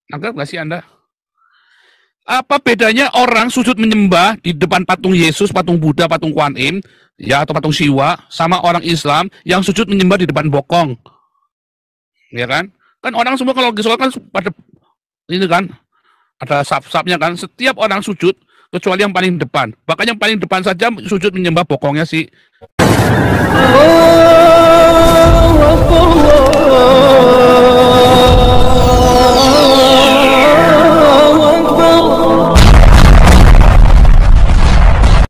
Nangkep nggak sih Anda? Apa bedanya orang sujud menyembah di depan patung Yesus, patung Buddha, patung Kuan Im, ya atau patung Siwa, sama orang Islam yang sujud menyembah di depan bokong, ya kan? Kan orang semua kalau sholat kan pada ini kan ada sap-sapnya kan. Setiap orang sujud kecuali yang paling depan. Bahkan yang paling depan saja sujud menyembah bokongnya si.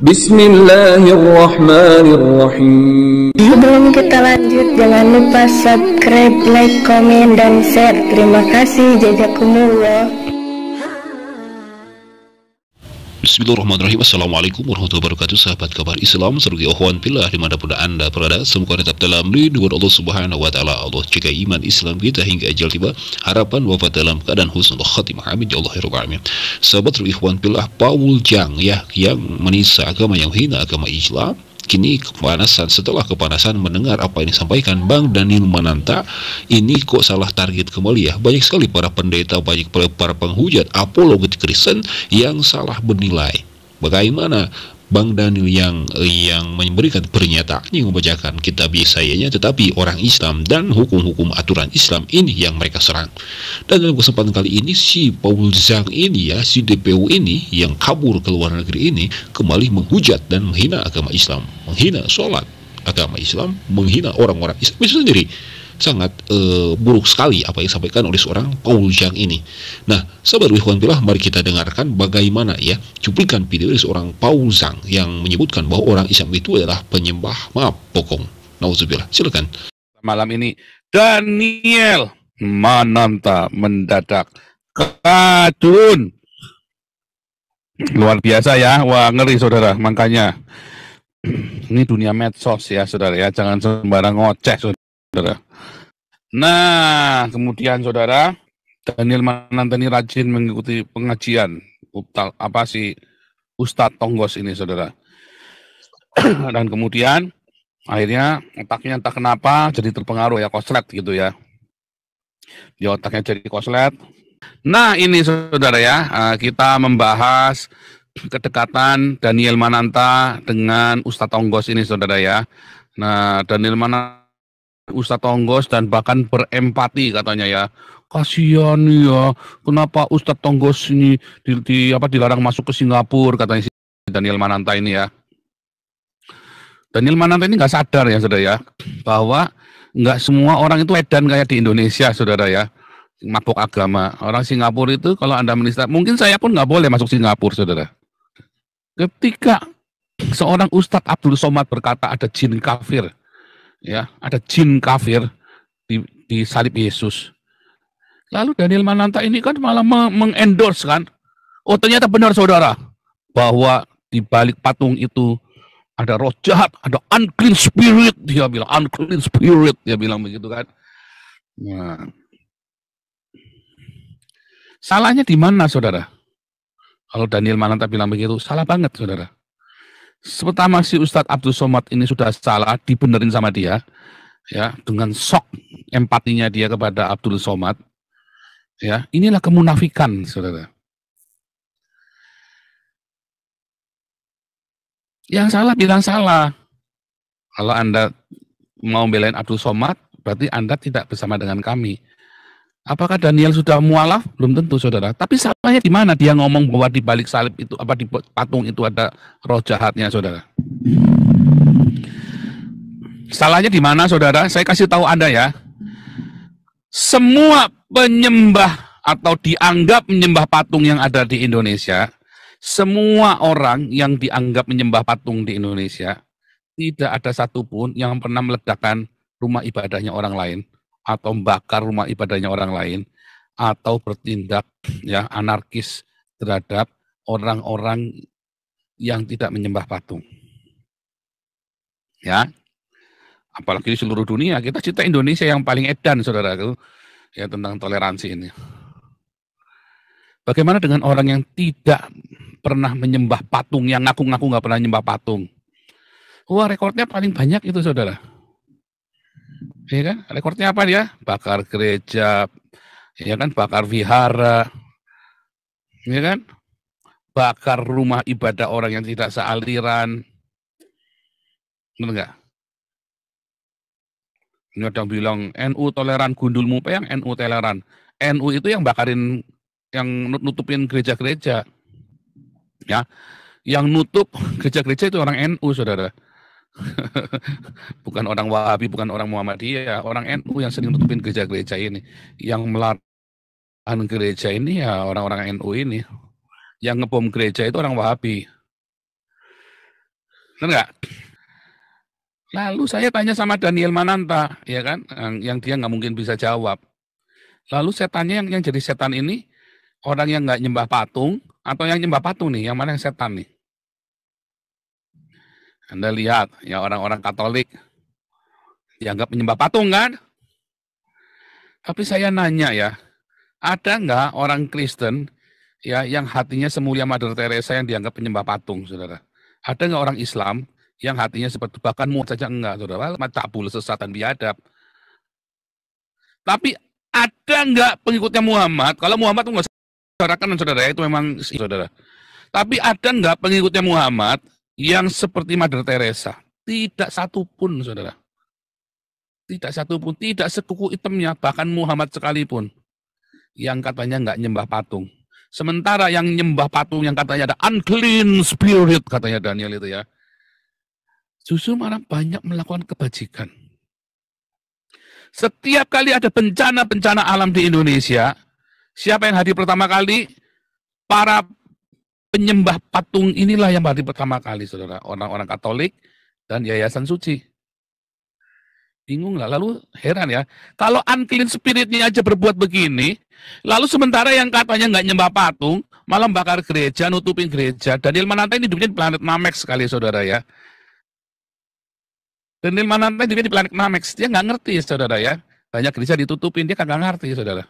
Bismillahirrahmanirrahim. Sebelum kita lanjut, jangan lupa subscribe, like, komen, dan share. Terima kasih. Jazakumullah. Bismillahirrahmanirrahim. Assalamualaikum warahmatullahi wabarakatuh. Sahabat kabar Islam, serugi ohwan pillah dimanapun anda berada, semoga tetap dalam lindungan Allah Subhanahu wa Ta'ala. Allah jaga iman Islam kita hingga ajal tiba, harapan wafat dalam keadaan husnul khatimah, amin ya Allah ya rabbal alamin. Sahabat serugi ohwan pillah, Paul Jang ya, yang menista agama, yang hina agama Islam, kini kepanasan. Setelah kepanasan mendengar apa yang disampaikan Bang Daniel Mananta, ini kok salah target kembali ya. Banyak sekali para pendeta, banyak para penghujat apologet Kristen yang salah bernilai. Bagaimana Bang Daniel yang memberikan pernyataan, yang membacakan kitab Yesaya-nya, tetapi orang Islam dan hukum-hukum aturan Islam ini yang mereka serang. Dan dalam kesempatan kali ini si Paul Zhang ini ya, si DPU ini yang kabur ke luar negeri ini kembali menghujat dan menghina agama Islam, menghina sholat agama Islam, menghina orang-orang Islam itu sendiri. Sangat buruk sekali apa yang disampaikan oleh seorang Paul Zhang ini. Nah, sahabat ikhwan fillah, mari kita dengarkan bagaimana ya cuplikan video dari seorang Paul Zhang yang menyebutkan bahwa orang Islam itu adalah penyembah bokong. Nauzubillah. Silakan. Malam ini Daniel Mananta mendadak kadun. Luar biasa ya. Wah, ngeri saudara. Makanya ini dunia medsos ya saudara ya. Jangan sembarang ngoceh saudara. Nah, kemudian saudara, Daniel Mananta ini rajin mengikuti pengajian Ustadz Tonggos ini saudara. Dan kemudian akhirnya otaknya entah kenapa jadi terpengaruh ya, koslet gitu ya. Di otaknya jadi koslet. Nah, ini saudara ya, kita membahas kedekatan Daniel Mananta dengan Ustadz Tonggos ini saudara ya. Nah, Daniel Mananta Ustadz Tonggos dan bahkan berempati katanya ya. Kasihan ya, kenapa Ustadz Tonggos ini dilarang masuk ke Singapura katanya si Daniel Mananta ini ya. Daniel Mananta ini nggak sadar ya saudara ya, bahwa nggak semua orang itu edan kayak di Indonesia saudara ya, mabuk agama. Orang Singapura itu kalau Anda menista, mungkin saya pun nggak boleh masuk Singapura saudara. Ketika seorang Ustadz Abdul Somad berkata ada jin kafir, ya, ada jin kafir di salib Yesus. Lalu Daniel Mananta ini kan malah mengendorse kan. Oh, ternyata benar saudara, bahwa di balik patung itu ada roh jahat, ada unclean spirit, dia bilang unclean spirit, dia bilang begitu kan. Nah, salahnya di mana saudara? Kalau Daniel Mananta bilang begitu, salah banget saudara. Pertama si Ustadz Abdul Somad ini sudah salah, dibenerin sama dia, ya, dengan shock empatinya dia kepada Abdul Somad, ya, inilah kemunafikan, saudara. Yang salah bilang salah. Kalau Anda mau belain Abdul Somad, berarti Anda tidak bersama dengan kami. Apakah Daniel sudah mualaf? Belum tentu saudara. Tapi salahnya di mana dia ngomong bahwa di balik salib itu, di patung itu ada roh jahatnya saudara? Salahnya di mana saudara? Saya kasih tahu Anda ya. Semua penyembah atau dianggap menyembah patung yang ada di Indonesia, semua orang yang dianggap menyembah patung di Indonesia, tidak ada satupun yang pernah meledakkan rumah ibadahnya orang lain, atau membakar rumah ibadahnya orang lain, atau bertindak ya anarkis terhadap orang-orang yang tidak menyembah patung. Ya, apalagi di seluruh dunia, kita cerita Indonesia yang paling edan, saudaraku, ya tentang toleransi ini. Bagaimana dengan orang yang tidak pernah menyembah patung, yang ngaku-ngaku nggak pernah menyembah patung? Wah, rekornya paling banyak itu, saudara. Ya kan? Rekornya apa dia? Bakar gereja, ya kan, bakar vihara, ya kan, bakar rumah ibadah orang yang tidak sealiran, benar nggak? Ini ada yang bilang NU toleran, gundul mupeng NU toleran. NU itu yang bakarin, yang nutupin gereja-gereja, ya, yang nutup gereja-gereja itu orang NU, saudara. Bukan orang Wahabi, bukan orang Muhammadiyah, orang NU yang sering nutupin gereja-gereja ini. Yang melarang gereja ini ya orang-orang NU ini. Yang ngebom gereja itu orang Wahabi. Benar nggak? Lalu saya tanya sama Daniel Mananta, ya kan, yang dia nggak mungkin bisa jawab. Lalu saya tanya yang jadi setan ini, orang yang nggak nyembah patung, atau yang nyembah patung nih, yang mana yang setan nih? Anda lihat, ya orang-orang Katolik, dianggap menyembah patung kan? Tapi saya nanya ya, ada nggak orang Kristen ya yang hatinya semulia Mother Teresa yang dianggap penyembah patung, saudara? Ada nggak orang Islam yang hatinya seperti, bahkan mau saja enggak, saudara, cabul, sesat dan biadab. Tapi ada nggak pengikutnya Muhammad? Kalau Muhammad itu nggak saudara, saudara, itu memang saudara. Tapi ada nggak pengikutnya Muhammad yang seperti Mother Teresa? Tidak satu pun, saudara. Tidak satu pun, tidak sekuku hitamnya, bahkan Muhammad sekalipun, yang katanya nggak nyembah patung. Sementara yang nyembah patung yang katanya ada unclean spirit, katanya Daniel itu ya, justru malah banyak melakukan kebajikan. Setiap kali ada bencana-bencana alam di Indonesia, siapa yang hadir pertama kali? Para penyembah patung inilah yang hadir pertama kali, saudara. Orang-orang Katolik dan Yayasan Suci. Bingung lah, lalu heran ya. Kalau unclean spiritnya aja berbuat begini, lalu sementara yang katanya nggak nyembah patung, malah bakar gereja, nutupin gereja. Daniel Mananta ini hidupnya di planet Namek sekali, saudara ya. Daniel Mananta hidupnya di planet Namek, dia nggak ngerti, saudara ya. Banyak gereja ditutupin, dia kagak ngerti, saudara.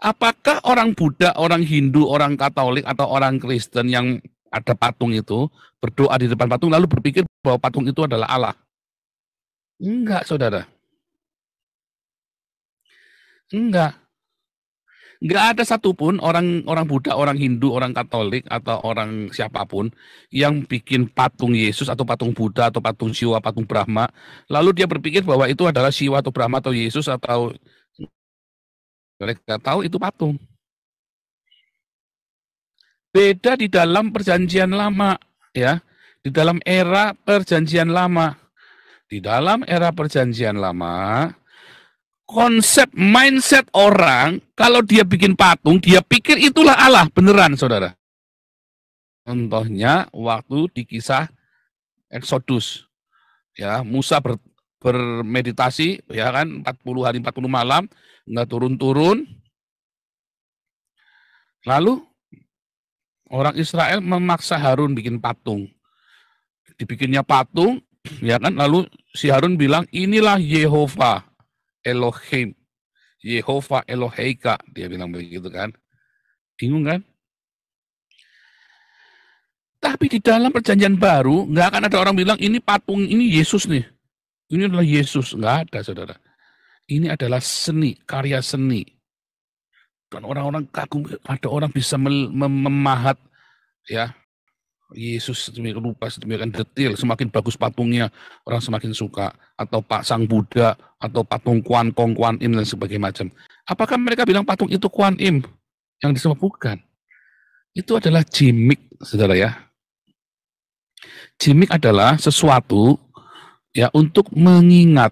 Apakah orang Buddha, orang Hindu, orang Katolik, atau orang Kristen yang ada patung itu, berdoa di depan patung, lalu berpikir bahwa patung itu adalah Allah? Enggak, saudara. Enggak. Enggak ada satupun orang Buddha, orang Hindu, orang Katolik, atau orang siapapun yang bikin patung Yesus, atau patung Buddha, atau patung Siwa, patung Brahma, lalu dia berpikir bahwa itu adalah Siwa, atau Brahma, atau Yesus, atau mereka tahu itu patung. Beda di dalam perjanjian lama, ya. Di dalam era perjanjian lama. Di dalam era perjanjian lama, konsep mindset orang, kalau dia bikin patung, dia pikir itulah Allah, beneran, saudara. Contohnya, waktu di kisah Exodus, ya, Musa bermeditasi, ya kan, 40 hari 40 malam, nggak turun-turun. Lalu, orang Israel memaksa Harun bikin patung. Dibikinnya patung, ya kan, lalu si Harun bilang, inilah Yehova Elohim, Yehova Eloheika, dia bilang begitu kan. Bingung kan? Tapi di dalam perjanjian baru, nggak akan ada orang bilang, ini patung, ini Yesus nih. Ini adalah Yesus. Nggak ada, saudara. Ini adalah seni, karya seni. Dan orang-orang kagum, ada orang bisa memahat, ya, Yesus sedemikian rupa, sedemikian detail, semakin bagus patungnya, orang semakin suka. Atau Pak Sang Buddha, atau patung Kuan Kong, Kuan Im, dan sebagainya macam. Apakah mereka bilang patung itu Kuan Im? Yang disebut bukan. Itu adalah gimmick, saudara ya. Gimmick adalah sesuatu ya untuk mengingat.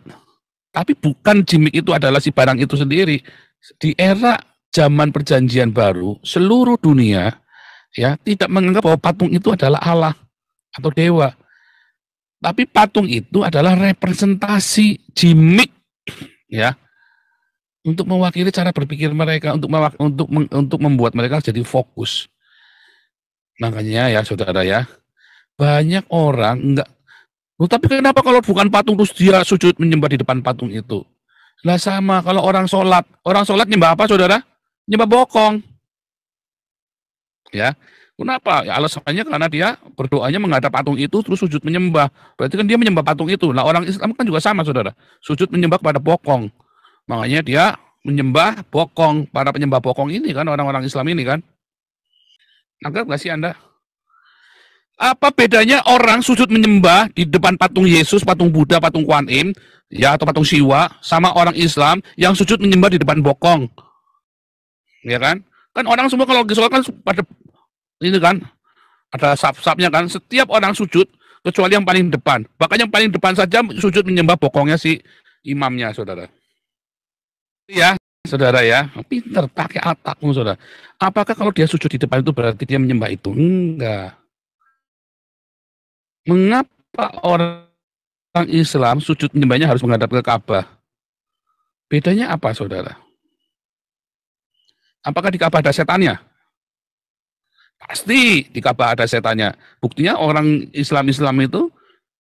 Tapi bukan gimmick itu adalah si barang itu sendiri. Di era zaman perjanjian baru, seluruh dunia ya tidak menganggap bahwa patung itu adalah Allah atau dewa, tapi patung itu adalah representasi, gimmick, ya, untuk mewakili cara berpikir mereka, untuk membuat mereka jadi fokus. Makanya ya, saudara ya, banyak orang enggak. Tapi kenapa kalau bukan patung terus dia sujud menyembah di depan patung itu? Lah sama kalau orang sholat nyembah apa, saudara? Nyembah bokong. Ya, kenapa? Ya alasannya karena dia berdoanya menghadap patung itu terus sujud menyembah. Berarti kan dia menyembah patung itu. Nah, orang Islam kan juga sama, saudara. Sujud menyembah kepada bokong. Makanya dia menyembah bokong, para penyembah bokong ini kan, orang-orang Islam ini kan. Nangkep nggak sih Anda? Apa bedanya orang sujud menyembah di depan patung Yesus, patung Buddha, patung Kuan Im, ya, atau patung Siwa, sama orang Islam yang sujud menyembah di depan bokong? Ya kan? Kan orang semua kalau di sholat kan pada ini kan, ada saf-safnya kan, setiap orang sujud, kecuali yang paling depan. Bahkan yang paling depan saja sujud menyembah bokongnya si imamnya, saudara. Ya, saudara ya, pinter, pakai otakmu, saudara. Apakah kalau dia sujud di depan itu berarti dia menyembah itu? Enggak. Mengapa orang Islam sujud menyembahnya harus menghadap ke Ka'bah? Bedanya apa, saudara? Apakah di Ka'bah ada setannya? Pasti di Ka'bah ada setannya. Buktinya orang Islam itu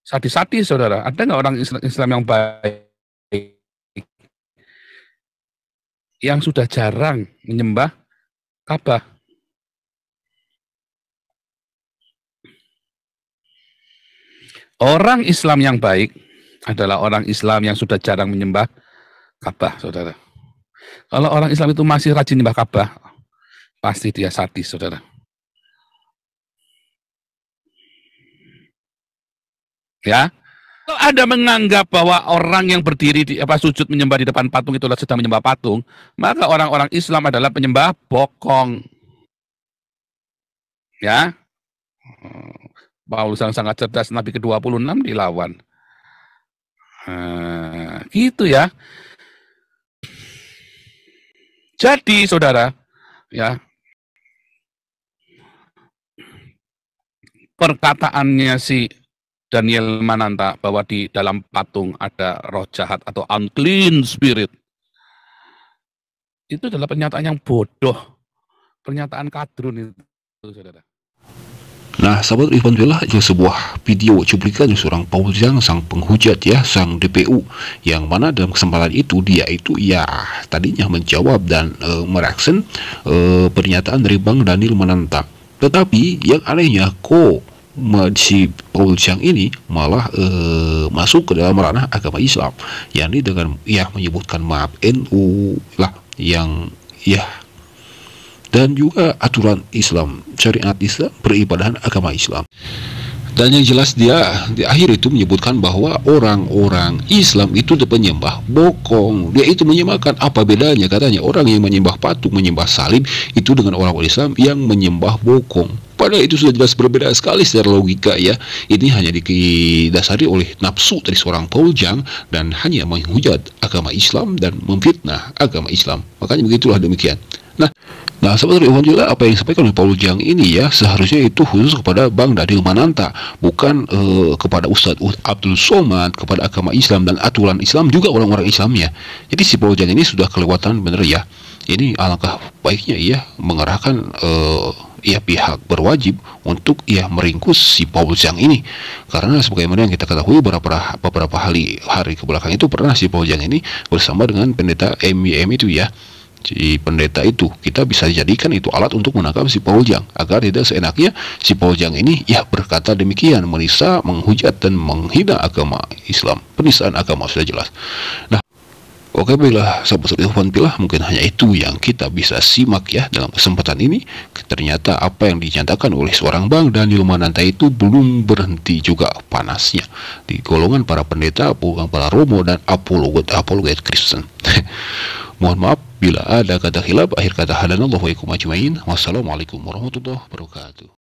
sadis-sadis, saudara. Ada nggak orang Islam yang baik? Yang sudah jarang menyembah Ka'bah. Orang Islam yang baik adalah orang Islam yang sudah jarang menyembah Ka'bah, saudara. Kalau orang Islam itu masih rajin menyembah Ka'bah, pasti dia sadis, saudara. Ya, kalau Anda menganggap bahwa orang yang berdiri di sujud menyembah di depan patung itulah sedang menyembah patung, maka orang-orang Islam adalah penyembah bokong. Ya, Paulus yang sangat cerdas, Nabi ke-26 dilawan. Gitu ya. Jadi saudara, ya, perkataannya si Daniel Mananta bahwa di dalam patung ada roh jahat atau unclean spirit, itu adalah pernyataan yang bodoh, pernyataan kadrun itu, saudara. Nah, sahabat Ikhwan Fillah, ada sebuah video cuplikan seorang Paul Zhang, sang penghujat ya, sang DPU, yang mana dalam kesempatan itu dia itu ya tadinya menjawab dan mereaksi pernyataan dari Bang Daniel Mananta. Tetapi yang anehnya kok si Paul Zhang ini malah masuk ke dalam ranah agama Islam, yakni dengan ya menyebutkan maaf NU lah yang ya, dan juga aturan Islam, syariat Islam, peribadahan agama Islam. Dan yang jelas dia di akhir itu menyebutkan bahwa orang-orang Islam itu penyembah bokong. Dia itu menyembahkan, apa bedanya katanya orang yang menyembah patung, menyembah salib itu dengan orang-orang Islam yang menyembah bokong. Padahal itu sudah jelas berbeda sekali secara logika ya. Ini hanya didasari oleh nafsu dari seorang Paul Zhang dan hanya menghujat agama Islam dan memfitnah agama Islam. Makanya begitulah demikian. Nah, sahabat Ikhwan Fillah, apa yang disampaikan oleh Paul Zhang ini ya seharusnya itu khusus kepada Bang Daniel Mananta, bukan kepada Ustadz Abdul Somad, kepada agama Islam dan aturan Islam juga orang-orang Islamnya. Jadi si Paul Zhang ini sudah kelewatan bener ya. Ini alangkah baiknya ya mengerahkan ya pihak berwajib untuk ya meringkus si Paul Zhang ini, karena sebagaimana yang kita ketahui beberapa hari kebelakang itu pernah si Paul Zhang ini bersama dengan pendeta MYM itu ya. Si pendeta itu kita bisa jadikan itu alat untuk menangkap si Paul Zhang agar tidak seenaknya si Paul Zhang ini ya berkata demikian, menista, menghujat dan menghina agama Islam. Penistaan agama sudah jelas. Nah, oke, baiklah sahabat Ikhwan Fillah, mungkin hanya itu yang kita bisa simak ya dalam kesempatan ini. Ternyata apa yang dinyatakan oleh seorang Bang Daniel Mananta itu belum berhenti juga panasnya di golongan para pendeta, para romo dan apologet Kristen. Mohon maaf bila ada kata khilaf. Akhir kata hadanallahu wa ikum ajmain. Wassalamualaikum warahmatullahi wabarakatuh.